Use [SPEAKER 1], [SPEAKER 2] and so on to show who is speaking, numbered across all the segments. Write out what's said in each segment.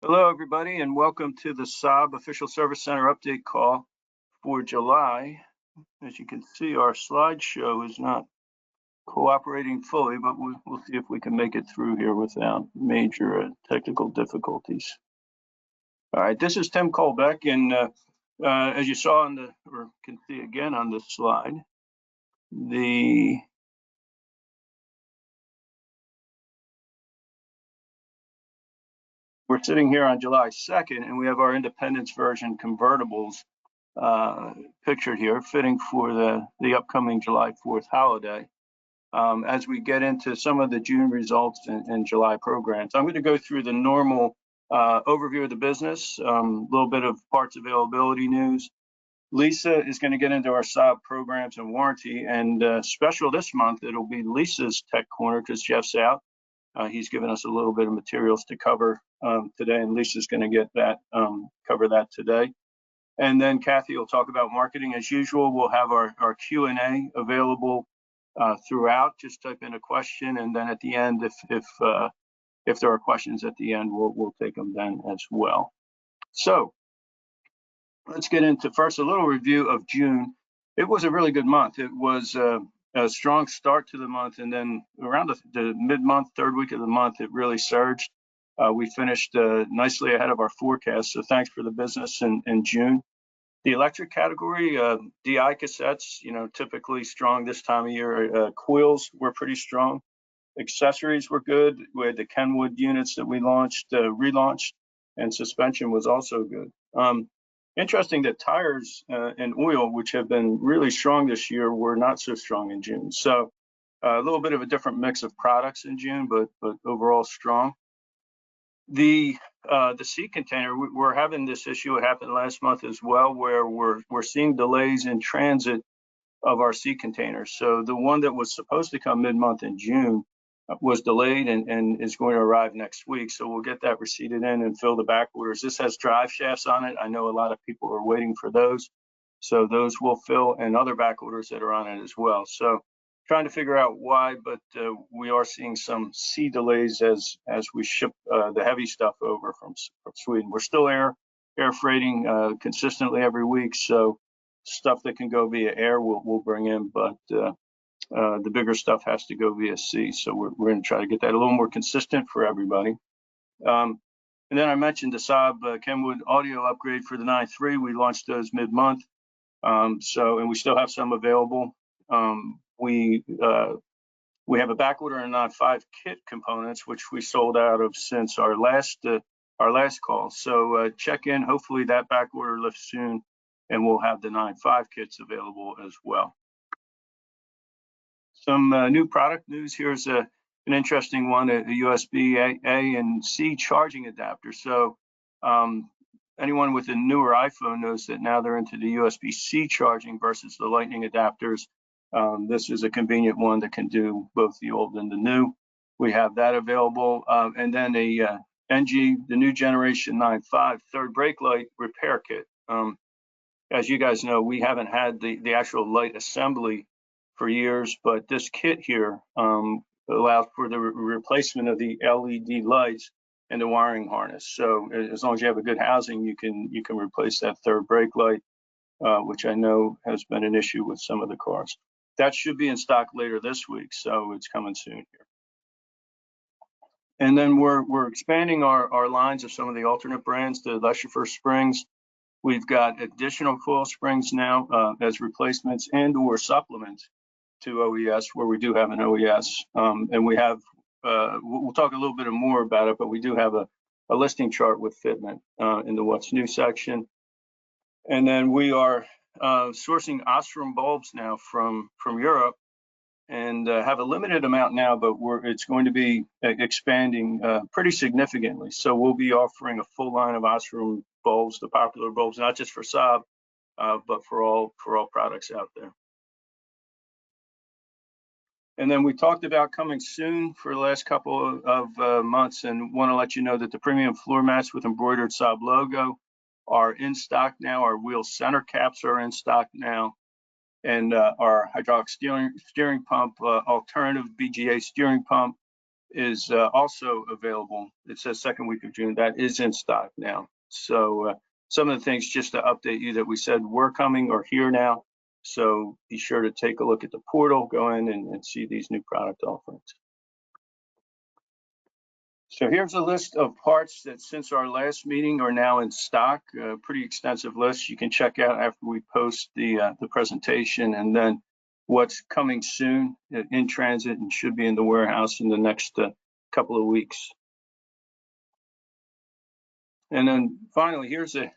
[SPEAKER 1] Hello, everybody, and welcome to the Saab Official Service Center update call for July. As you can see, our slideshow is not cooperating fully, but we'll see if we can make it through here without major technical difficulties. All right, this is Tim Colbeck, and as you saw on or can see again on this slide, we're sitting here on July 2nd, and we have our Independence version convertibles pictured here, fitting for the upcoming July 4th holiday. As we get into some of the June results and July programs, I'm going to go through the normal overview of the business, a little bit of parts availability news. Lisa is going to get into our Saab programs and warranty, and special this month, it'll be Lisa's Tech Corner because Jeff's out. He's given us a little bit of materials to cover today, and Lisa's going to get that, cover that today. And then Kathy will talk about marketing as usual. We'll have our Q&A available throughout. Just type in a question, and then at the end, if there are questions at the end, we'll take them then as well. So let's get into first a little review of June. It was a really good month. It was a strong start to the month, and then around the mid-month, third week of the month, it really surged. We finished nicely ahead of our forecast, so thanks for the business in June. The electric category, DI cassettes, typically strong this time of year. Coils were pretty strong. Accessories were good. We had the Kenwood units that we relaunched, and suspension was also good. Interesting that tires and oil, which have been really strong this year, were not so strong in June. So a little bit of a different mix of products in June, but overall strong. The sea container, we're having this issue. It happened last month as well, where we're seeing delays in transit of our sea containers. So the one that was supposed to come mid-month in June was delayed and is going to arrive next week. So we'll get that receipted in and fill the back orders. This has drive shafts on it. I know a lot of people are waiting for those. So those will fill, and other back orders that are on it as well. So trying to figure out why, but we are seeing some sea delays as we ship the heavy stuff over from Sweden. We're still air freighting consistently every week. So stuff that can go via air we'll bring in, but the bigger stuff has to go via sea. So we're going to try to get that a little more consistent for everybody. And then I mentioned the Saab Kenwood audio upgrade for the 9.3. We launched those mid-month. And we still have some available. We have a back order on 9.5 kit components, which we sold out of since our last call. So check in. Hopefully that back order lifts soon, and we'll have the 9.5 kits available as well. Some new product news. Here's an interesting one, a USB A and C charging adapter. So anyone with a newer iPhone knows that now they're into the USB-C charging versus the Lightning adapters. This is a convenient one that can do both the old and the new. We have that available. And then a NG, the new generation 9.5 third brake light repair kit. As you guys know, we haven't had the actual light assembly for years, but this kit here allows for the replacement of the LED lights and the wiring harness. So as long as you have a good housing, you can replace that third brake light, which I know has been an issue with some of the cars. That should be in stock later this week, so it's coming soon here. And then we're expanding our lines of some of the alternate brands, the Leschfer springs. We've got additional coil springs now as replacements and/or supplements to OES, where we do have an OES, and we have. We'll talk a little bit more about it, but we do have a listing chart with fitment in the what's new section. And then we are sourcing Osram bulbs now from Europe, and have a limited amount now, but it's going to be expanding pretty significantly. So we'll be offering a full line of Osram bulbs, the popular bulbs, not just for Saab, but for all products out there. And then we talked about coming soon for the last couple of months, and want to let you know that the premium floor mats with embroidered Saab logo are in stock now. Our wheel center caps are in stock now, and our hydraulic steering pump, alternative BGA steering pump, is also available. It says second week of June. That is in stock now. So some of the things just to update you that we said were coming are here now. So be sure to take a look at the portal, go in and see these new product offerings. So here's a list of parts that since our last meeting are now in stock. Pretty extensive list you can check out after we post the presentation, and then what's coming soon in transit and should be in the warehouse in the next couple of weeks. And then finally, here's a,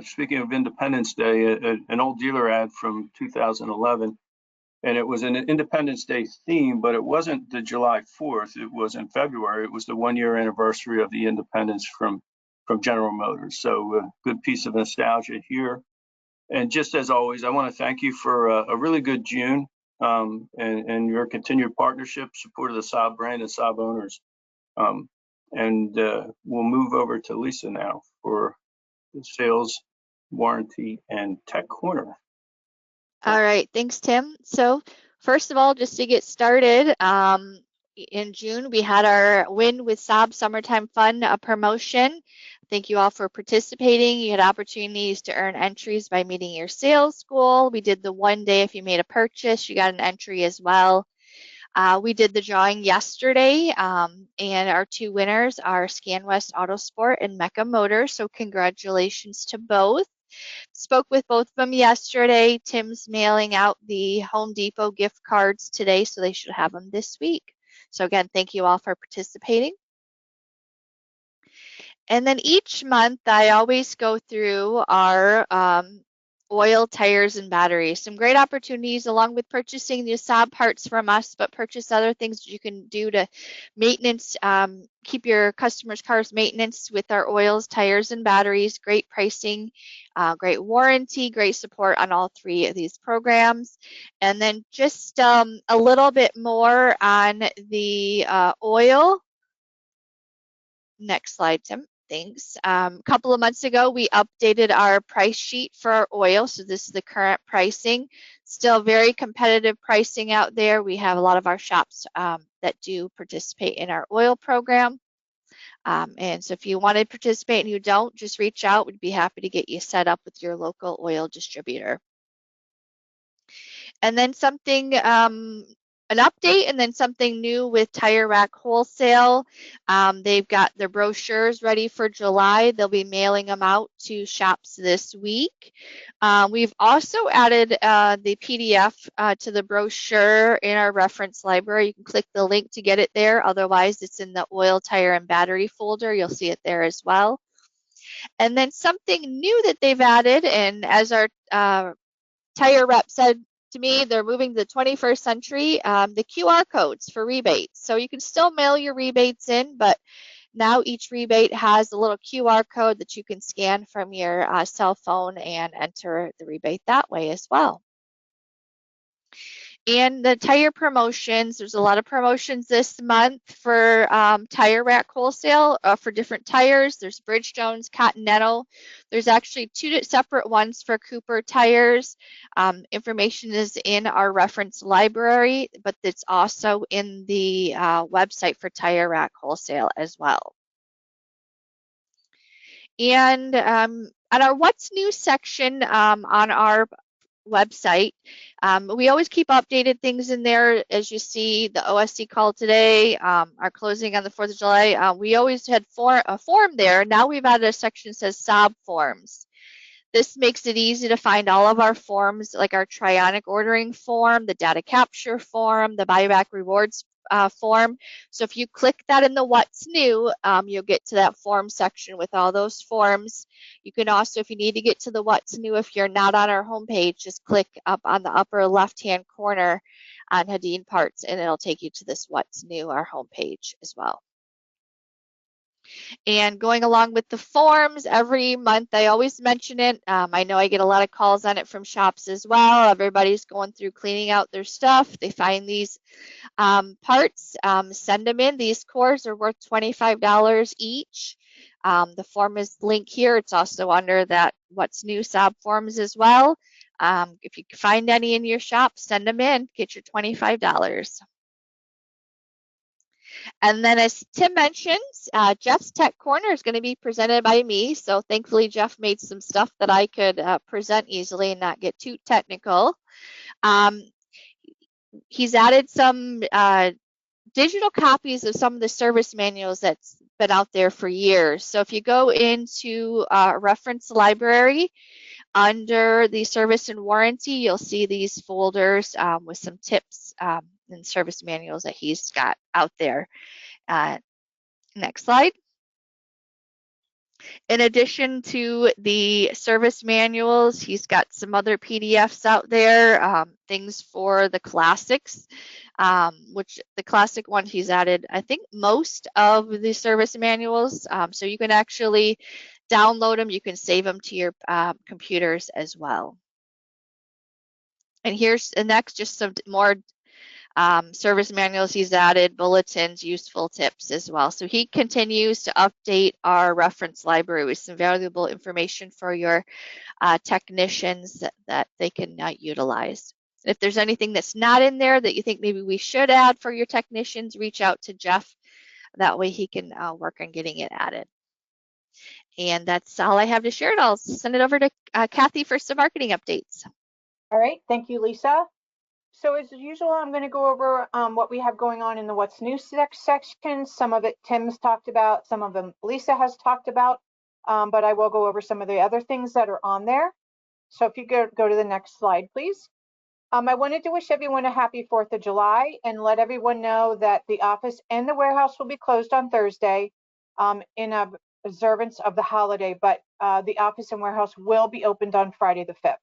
[SPEAKER 1] speaking of Independence Day, an old dealer ad from 2011. And it was an Independence Day theme, but it wasn't the July 4th. It was in February. It was the 1-year anniversary of the independence from General Motors. So a good piece of nostalgia here. And just as always, I want to thank you for a really good June and your continued partnership, support of the Saab brand and Saab owners. We'll move over to Lisa now for the sales, warranty, and tech corner.
[SPEAKER 2] All right, thanks, Tim. So first of all, just to get started, in June, we had our Win with Saab Summertime Fun promotion. Thank you all for participating. You had opportunities to earn entries by meeting your sales goal. We did the 1 day if you made a purchase, you got an entry as well. We did the drawing yesterday, and our 2 winners are ScanWest Autosport and Mecca Motors, so congratulations to both. Spoke with both of them yesterday. Tim's mailing out the Home Depot gift cards today, so they should have them this week. So again, thank you all for participating. And then each month, I always go through our oil, tires, and batteries. Some great opportunities along with purchasing the Saab parts from us, but purchase other things you can do to maintenance, keep your customers' cars maintenance with our oils, tires, and batteries. Great pricing, great warranty, great support on all 3 of these programs. And then just a little bit more on the oil. Next slide, Tim. Thanks. A couple of months ago, we updated our price sheet for our oil. So this is the current pricing. Still very competitive pricing out there. We have a lot of our shops that do participate in our oil program. And so if you want to participate and you don't, just reach out. We'd be happy to get you set up with your local oil distributor. And then something, an update, and then something new with Tire Rack Wholesale. They've got their brochures ready for July. They'll be mailing them out to shops this week. We've also added the PDF to the brochure in our reference library. You can click the link to get it there. Otherwise, it's in the oil, tire, and battery folder. You'll see it there as well. And then something new that they've added, and as our tire rep said to me, they're moving to the 21st century, the QR codes for rebates. So you can still mail your rebates in, but now each rebate has a little QR code that you can scan from your cell phone and enter the rebate that way as well. And the tire promotions, there's a lot of promotions this month for Tire Rack Wholesale for different tires. There's Bridgestone's, Continental. There's actually 2 separate ones for Cooper tires. Information is in our reference library, but it's also in the website for Tire Rack Wholesale as well. And on our What's New section on our website, we always keep updated things in there. As you see, the OSC call today, our closing on the 4th of July, we always had a form there. Now we've added a section that says Saab forms. This makes it easy to find all of our forms, like our Trionic ordering form, the data capture form, the buyback rewards form. So if you click that in the What's New, you'll get to that form section with all those forms. You can also, if you need to get to the What's New, if you're not on our homepage, just click up on the upper left-hand corner on Hadeen Parts, and it'll take you to this What's New, our homepage as well. And going along with the forms, every month I always mention it. I know I get a lot of calls on it from shops as well. Everybody's going through cleaning out their stuff. They find these parts, send them in. These cores are worth $25 each. The form is linked here. It's also under that What's New Saab forms as well. If you find any in your shop, send them in. Get your $25. And then as Tim mentioned, Jeff's Tech Corner is going to be presented by me. So thankfully, Jeff made some stuff that I could present easily and not get too technical. He's added some digital copies of some of the service manuals that's been out there for years. So if you go into reference library under the service and warranty, you'll see these folders with some tips and service manuals that he's got out there. Next slide. In addition to the service manuals, he's got some other PDFs out there, things for the classics, which the classic one he's added, I think, most of the service manuals. So you can actually download them. You can save them to your computers as well. And here's the next, just some more service manuals he's added, bulletins, useful tips as well. So he continues to update our reference library with some valuable information for your technicians that they can utilize. If there's anything that's not in there that you think maybe we should add for your technicians, reach out to Jeff. That way he can work on getting it added. And that's all I have to share. I'll send it over to Kathy for some marketing updates.
[SPEAKER 3] All right, thank you, Lisa. So as usual, I'm going to go over what we have going on in the What's New section. Some of it Tim's talked about, some of them Lisa has talked about, but I will go over some of the other things that are on there. So if you go to the next slide, please. I wanted to wish everyone a happy 4th of July and let everyone know that the office and the warehouse will be closed on Thursday in observance of the holiday, but the office and warehouse will be opened on Friday the 5th.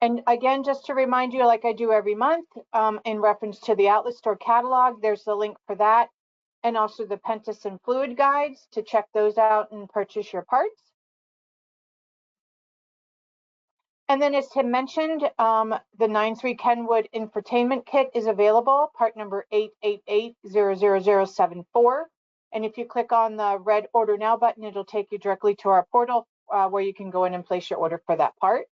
[SPEAKER 3] And again, just to remind you, like I do every month, in reference to the outlet store catalog, there's the link for that, and also the Pentas and Fluid guides to check those out and purchase your parts. And then as Tim mentioned, the 9.3 Kenwood infotainment kit is available, part number 888-00074. And if you click on the red Order Now button, it'll take you directly to our portal where you can go in and place your order for that part.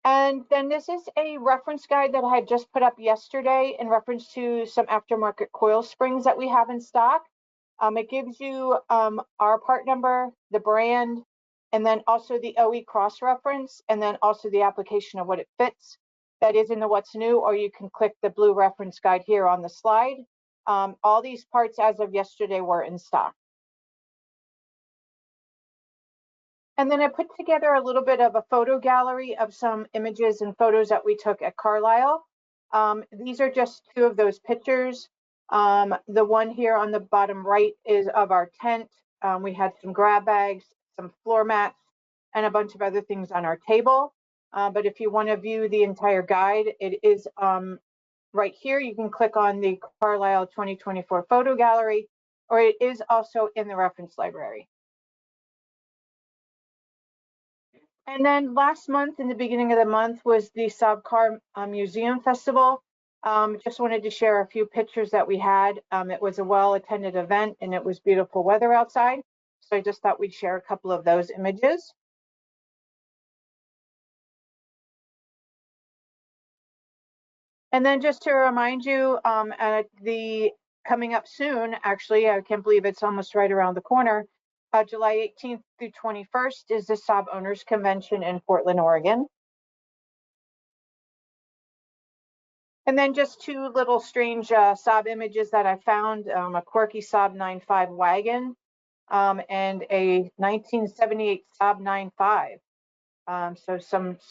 [SPEAKER 3] And then this is a reference guide that I had just put up yesterday in reference to some aftermarket coil springs that we have in stock. It gives you our part number, the brand, and then also the OE cross reference, and then also the application of what it fits. That is in the What's New, or you can click the blue reference guide here on the slide. All these parts as of yesterday were in stock. And then I put together a little bit of a photo gallery of some images and photos that we took at Carlisle. These are just two of those pictures. The one here on the bottom right is of our tent. We had some grab bags, some floor mats, and a bunch of other things on our table. But if you want to view the entire guide, it is right here. You can click on the Carlisle 2024 photo gallery, or it is also in the reference library. And then last month, in the beginning of the month, was the Saab Car Museum Festival. Just wanted to share a few pictures that we had. It was a well-attended event and it was beautiful weather outside. So I just thought we'd share a couple of those images. And then just to remind you, coming up soon, actually, I can't believe it's almost right around the corner, July 18th through 21st is the Saab Owners Convention in Portland, Oregon. And then just two little strange Saab images that I found, a quirky Saab 9.5 wagon and a 1978 Saab 9.5. So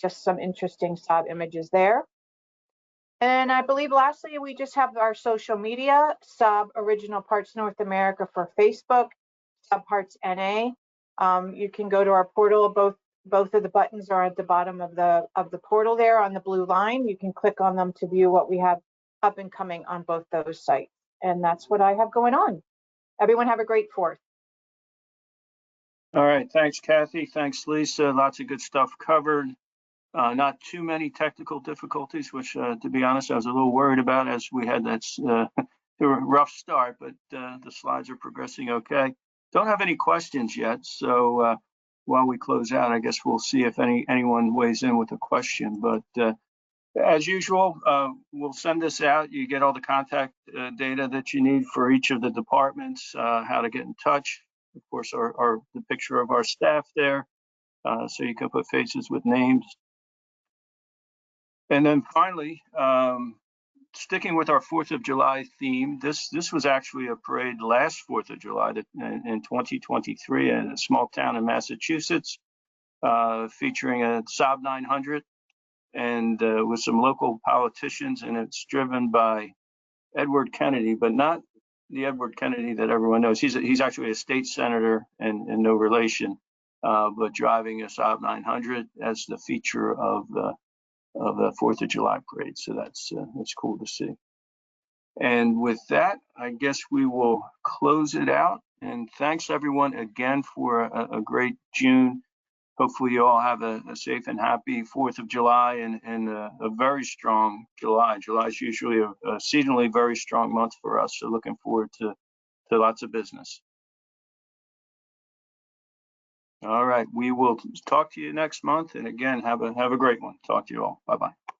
[SPEAKER 3] just some interesting Saab images there. And I believe lastly, we just have our social media, Saab Original Parts North America for Facebook, Saab Parts NA. You can go to our portal. Both of the buttons are at the bottom of the portal there on the blue line. You can click on them to view what we have up and coming on both those sites. And that's what I have going on. Everyone have a great 4th.
[SPEAKER 1] All right, thanks, Kathy. Thanks, Lisa. Lots of good stuff covered. Not too many technical difficulties, which, to be honest, I was a little worried about as we had that rough start, but the slides are progressing okay. Don't have any questions yet, so while we close out, I guess we'll see if anyone weighs in with a question. But As usual, we'll send this out. You get all the contact data that you need for each of the departments, how to get in touch. Of course, the picture of our staff there, so you can put faces with names. And then finally, sticking with our 4th of July theme, this was actually a parade last 4th of July in 2023 in a small town in Massachusetts, featuring a Saab 900 and with some local politicians, and it's driven by Edward Kennedy, but not the Edward Kennedy that everyone knows. He's actually a state senator and no relation, but driving a Saab 900 as the feature of the 4th of July parade. So that's cool to see. And with that, I guess we will close it out. And thanks everyone again for a great June. Hopefully you all have a safe and happy 4th of July and a very strong July. July is usually a seasonally very strong month for us. So looking forward to lots of business. All right, we will talk to you next month. And again, have a great one. Talk to you all. Bye-bye.